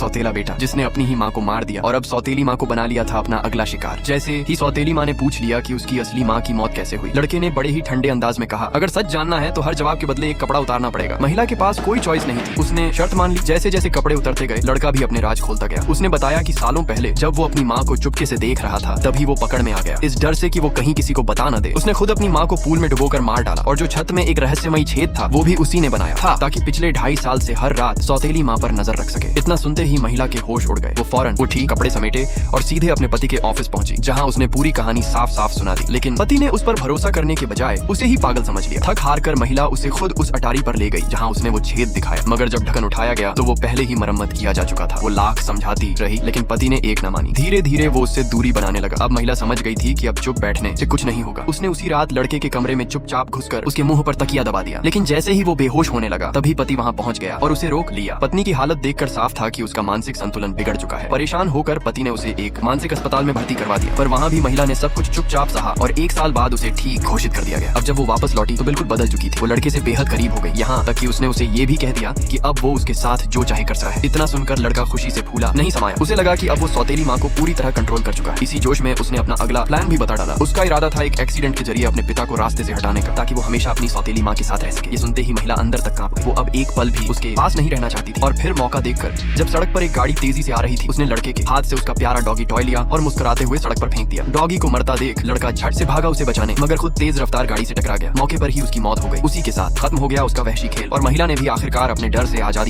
सौतेला बेटा जिसने अपनी ही माँ को मार दिया और अब सौतेली माँ को बना लिया था अपना अगला शिकार। जैसे ही सौतेली माँ ने पूछ लिया कि उसकी असली माँ की मौत कैसे हुई, लड़के ने बड़े ही ठंडे अंदाज में कहा, अगर सच जानना है तो हर जवाब के बदले एक कपड़ा उतारना पड़ेगा। महिला के पास कोई चॉइस नहीं थी, उसने शर्त मान ली। जैसे जैसे कपड़े उतरते गए लड़का भी अपने राज खोलता गया। उसने बताया कि सालों पहले जब वो अपनी माँ को चुपके से देख रहा था तभी वो पकड़ में आ गया। इस डर से कि वो कहीं किसी को बता न दे, उसने खुद अपनी माँ को पूल में डुबोकर मार डाला और जो छत में एक रहस्यमयी छेद था वो भी उसी ने बनाया था ताकि पिछले 2.5 साल से हर रात सौतेली माँ पर नजर रख सके। इतना सुनते ही महिला के होश उड़ गए। वो फौरन उठी, कपड़े समेटे और सीधे अपने पति के ऑफिस पहुंची, जहां उसने पूरी कहानी साफ साफ सुना दी। लेकिन पति ने उस पर भरोसा करने के बजाय उसे ही पागल समझ लिया। थक हार कर महिला उसे खुद उस अटारी पर ले गई जहां उसने वो छेद दिखाया, मगर जब ढक्कन उठाया गया तो वो पहले ही मरम्मत किया जा चुका था। वो लाख समझाती रही लेकिन पति ने एक न मानी। धीरे धीरे वो उससे दूरी बनाने लगा। अब महिला समझ गई थी कि अब चुप बैठने से कुछ नहीं होगा। उसने उसी रात लड़के के कमरे में चुपचाप घुसकर उसके मुंह पर तकिया दबा दिया। लेकिन जैसे ही वो बेहोश होने लगा तभी पति वहां पहुंच गया और उसे रोक लिया। पत्नी की हालत देखकर साफ था कि उसका मानसिक संतुलन बिगड़ चुका है। परेशान होकर पति ने उसे एक मानसिक अस्पताल में भर्ती करवा दिया, पर वहाँ भी महिला ने सब कुछ चुपचाप सहा और 1 साल बाद उसे ठीक घोषित कर दिया गया। अब जब वो वापस लौटी तो बिल्कुल बदल चुकी थी। वो लड़के से बेहद करीब हो गई, यहाँ तक कि उसने उसे ये भी कह दिया कि अब वो उसके साथ जो चाहे कर सकता है। इतना सुनकर लड़का खुशी से फूला नहीं समाया। उसे लगा कि अब वो सौतेली माँ को पूरी तरह कंट्रोल कर चुका है। इसी जोश में उसने अपना अगला प्लान भी बता डाला। उसका इरादा था एक एक्सीडेंट के जरिए अपने पिता को रास्ते से हटाने का, ताकि वो हमेशा अपनी सौतेली माँ के साथ रह सके। ये सुनते ही महिला अंदर तक कांप गई। वो अब एक पल भी उसके पास नहीं रहना चाहती थी। और फिर मौका देखकर जब सड़क पर एक गाड़ी तेजी से आ रही थी, उसने लड़के के हाथ से उसका प्यारा डॉगी टॉय लिया और मुस्कुराते हुए सड़क पर फेंक दिया। डॉगी को मरता देख लड़का झट से भागा उसे बचाने, मगर खुद तेज रफ्तार गाड़ी से टकरा गया। मौके पर ही उसकी मौत हो गई। उसी के साथ खत्म हो गया उसका वहशी खेल और महिला ने भी आखिरकार अपने डर से आजादी